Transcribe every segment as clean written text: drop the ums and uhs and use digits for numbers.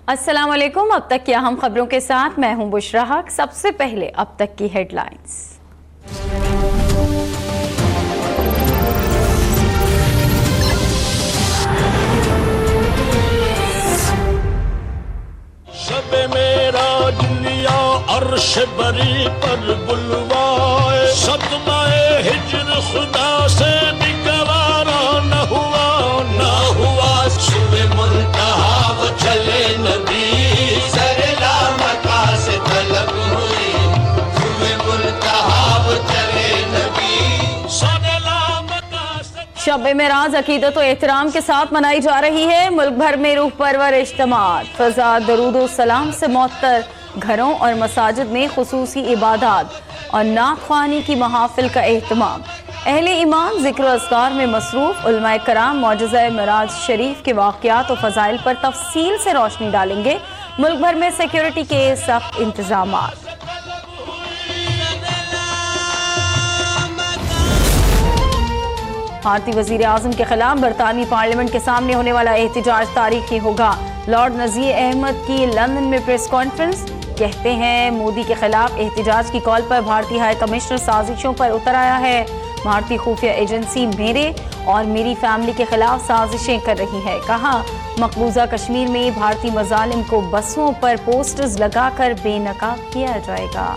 अस्सलाम वालेकुम। अब तक की अहम खबरों के साथ मैं हूं बुशरा हक। सबसे पहले अब तक की हेडलाइंस। शब मेरा दुनिया अर्श बरी पर बुलवाए, सदमाए हिज्र खुदा से भी गवारा न हुआ, न हुआ। सुबह मुल्तहा वो चले नबी, सरला मका से तलब हुई। सुबह मुल्तहा वो चले नबी, सरला मका से। शब मेराज अकीदत और एहतराम के साथ मनाई जा रही है। मुल्क भर में रूह परवर इज्तिमात, फजा दरूद सलाम से मुअत्तर। घरों और मसाजिद में खुसूसी इबादत और नाख़्वानी की महाफिल का एहतमाम। अहले ईमान ज़िक्र अस्कार में मसरूफ़। उलमाए कराम मौजज़ा मेराज शरीफ के वाक़यात और फ़ज़ाइल पर तफसील से रोशनी डालेंगे। मुल्क भर में सिक्योरिटी के सख्त इंतज़ामात। भारतीय वज़ीर आज़म के खिलाफ बरतानवी पार्लियामेंट के सामने होने वाला एहतजाज तारीखी होगा। लॉर्ड नज़ीर अहमद की लंदन में प्रेस कॉन्फ्रेंस। कहते हैं मोदी के खिलाफ एहतजाज की कॉल पर भारतीय हाई कमिश्नर साजिशों पर उतर आया है। भारतीय खुफिया एजेंसी मेरे और मेरी फैमिली के खिलाफ साजिशें कर रही है। कहा मकबूजा कश्मीर में भारतीय मजालिम को बसों पर पोस्टर्स लगाकर बेनकाब किया जाएगा।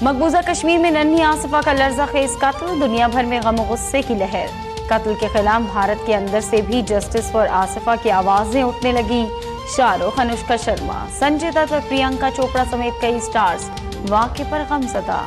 मकबूजा कश्मीर में नन्ही आसिफा का लर्जा खेज कत्ल। दुनिया भर में गम और गुस्से की लहर। कत्ल के खिलाफ भारत के अंदर से भी जस्टिस फॉर आसिफा की आवाजें उठने लगी। शाहरुख, अनुष्का शर्मा, संजय दत्त और प्रियंका चोपड़ा समेत कई स्टार्स वाक़े पर गमज़दा।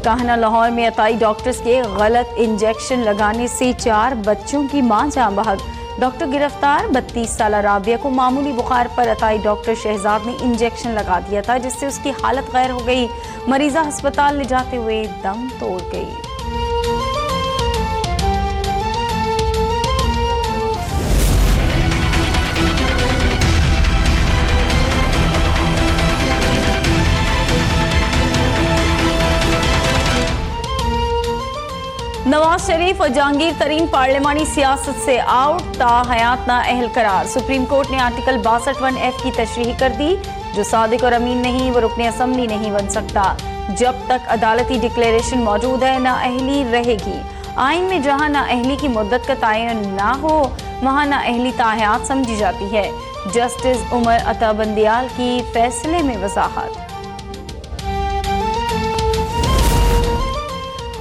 काहना लाहौर में अताई डॉक्टर्स के गलत इंजेक्शन लगाने से 4 बच्चों की मां जान बहक। डॉक्टर गिरफ्तार। 32 साल राबिया को मामूली बुखार पर अताई डॉक्टर शहजाद ने इंजेक्शन लगा दिया था, जिससे उसकी हालत गैर हो गई। मरीजा अस्पताल ले जाते हुए दम तोड़ गई। नवाज शरीफ और जहांगीर तरीन पार्लिमानी सियासत से आउट, ताहयात ना अहल करार। सुप्रीम कोर्ट ने आर्टिकल 62(1)(f) की तशरीह कर दी। जो सादिक और अमीन नहीं वो रुकने असम्बली नहीं बन सकता। जब तक अदालती डिक्लेरेशन मौजूद है ना अहली रहेगी। आइन में जहां ना अहली की मुद्दत का तयन ना हो वहां ना अहली ताहयात समझी जाती है। जस्टिस उमर अता बंदियाल की फैसले में वजाहत।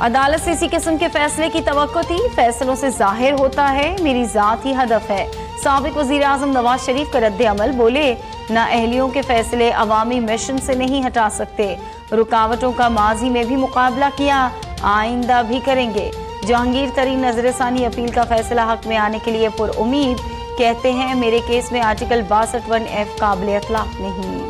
अदालत से इसी किस्म के फैसले की तवक्को थी। फैसलों से जाहिर होता है मेरी जात ही हदफ है। साबिक वजीर आजम नवाज शरीफ का रद्द अमल। बोले ना अहलियों के फैसले अवामी मिशन से नहीं हटा सकते। रुकावटों का माजी में भी मुकाबला किया, आइंदा भी करेंगे। जहांगीर तरीन नजरसानी अपील का फैसला हक में आने के लिए पुरउम्मीद। कहते हैं मेरे केस में आर्टिकल 62(1)(f) काबिल इतलाक नहीं।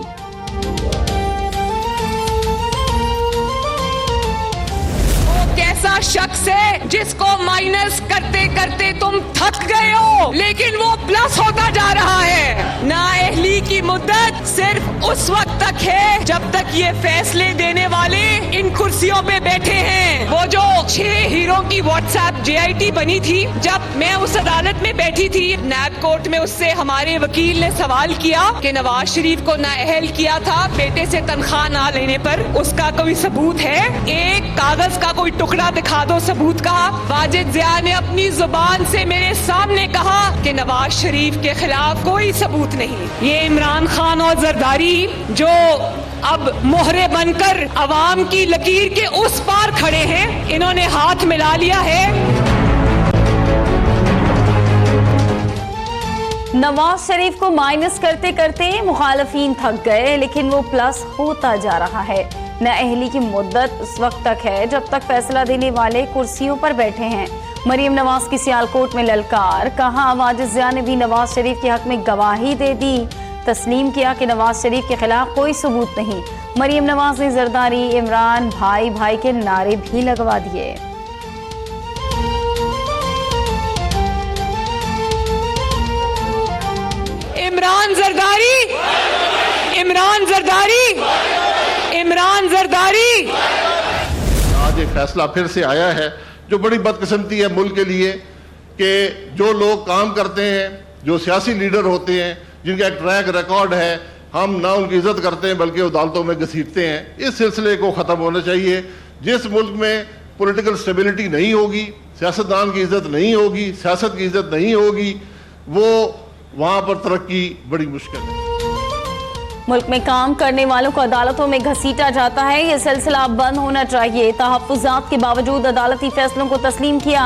ऐसा शख्स है जिसको माइनस करते करते तुम थक गए हो, लेकिन वो प्लस होता जा रहा है। नाअहली की मुद्दत सिर्फ उस वक्त तक है जब तक ये फैसले देने वाले इन कुर्सियों पे बैठे हैं। वो जो 6 हीरो की व्हाट्सएप JIT बनी थी, जब मैं उस अदालत में बैठी थी नैब कोर्ट में, उससे हमारे वकील ने सवाल किया कि नवाज शरीफ को नाअहल किया था बेटे से तनख्वाह ना लेने पर, उसका कोई सबूत है? एक कागज का कोई टुकड़ा दिखा दो सबूत का। वाजिद ज़िया ने अपनी जुबान से मेरे सामने कहा कि नवाज शरीफ के खिलाफ कोई सबूत नहीं। ये इमरान खान और जरदारी जो अब मोहरे बनकर अवाम की लकीर के उस पार खड़े हैं, इन्होंने हाथ मिला लिया है। नवाज शरीफ को माइनस करते करते मुखालफीन थक गए, लेकिन वो प्लस होता जा रहा है। नाअहली की मुद्दत उस वक्त तक है जब तक फैसला देने वाले कुर्सियों पर बैठे हैं। मरियम नवाज की सियालकोट में ललकार। कहा वाजिद ज़िया ने भी नवाज शरीफ के हक में गवाही दे दी। तस्लीम किया कि नवाज शरीफ के खिलाफ कोई सबूत नहीं। मरियम नवाज ने जरदारी, इमरान, भाई भाई के नारे भी लगवा दिए। इमरान जरदारी, इमरान जरदारी। आज एक फैसला फिर से आया है जो बड़ी बदकिस्मती है मुल्क के लिए कि जो लोग काम करते हैं, जो सियासी लीडर होते हैं, जिनका एक ट्रैक रिकॉर्ड है, हम ना उनकी इज्जत करते हैं बल्कि अदालतों में घसीटते हैं। इस सिलसिले को ख़त्म होना चाहिए। जिस मुल्क में पॉलिटिकल स्टेबिलिटी नहीं होगी, सियासतदान की इज्जत नहीं होगी, सियासत की इज्जत नहीं होगी, वो वहाँ पर तरक्की बड़ी मुश्किल है। मुल्क में काम करने वालों को अदालतों में घसीटा जाता है, ये सिलसिला अब बंद होना चाहिए। तहफ्फुज़ात के बावजूद अदालती फैसलों को तस्लीम किया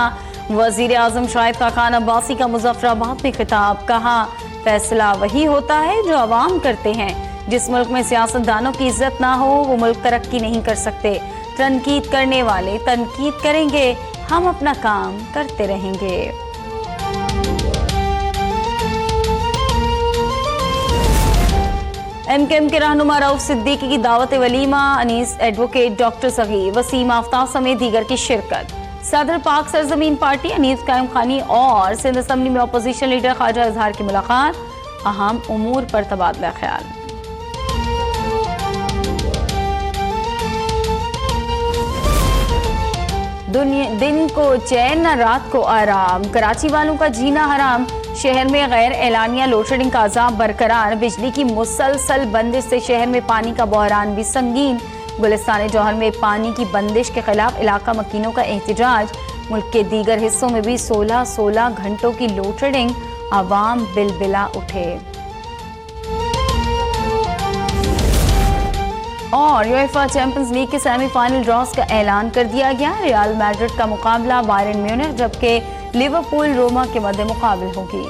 वजीर आजम शाहिद खाकान अब्बासी का मुजफ्फराबाद में खिताब। कहा, फैसला वही होता है जो अवाम करते हैं। जिस मुल्क में सियासतदानों की इज्जत ना हो वो मुल्क तरक्की नहीं कर सकते। तनकीद करने वाले तनकीद करेंगे, हम अपना काम करते रहेंगे। एमकेएम के रहनुमा रऊफ सिद्दीकी की दावत वलीमा, अनीस एडवोकेट डॉक्टर सगीर, वसीम आफ्ताब समेत दीगर की शिरकत। सदर पाक सरजमीन पार्टी अनीस कायम खानी और सिंध असम्बली में अपोजिशन लीडर ख्वाजा इजहार की मुलाकात, अहम उमूर पर तबादला ख्याल। दिन को चैन न रात को आराम, कराची वालों का जीना हराम। शहर में गैर एलानिया लोडशेडिंग का अजाब बरकरार। बिजली की मुसलसल बंदिश से शहर में पानी का बहरान भी संगीन। गुलिस्तान जौहर में पानी की बंदिश के खिलाफ इलाका मकीनों का एहतजाज। मुल्क के दीगर हिस्सों में भी 16-16 घंटों की लोडशेडिंग, आवाम बिलबिला उठे। और यूएफा चैंपियंस लीग के सेमीफाइनल ड्रॉस का ऐलान कर दिया गया। रियल मैड्रिड का मुकाबला बायरन म्यूनिख जबकि लिवरपूल रोमा के मध्य मुकाबले होगी।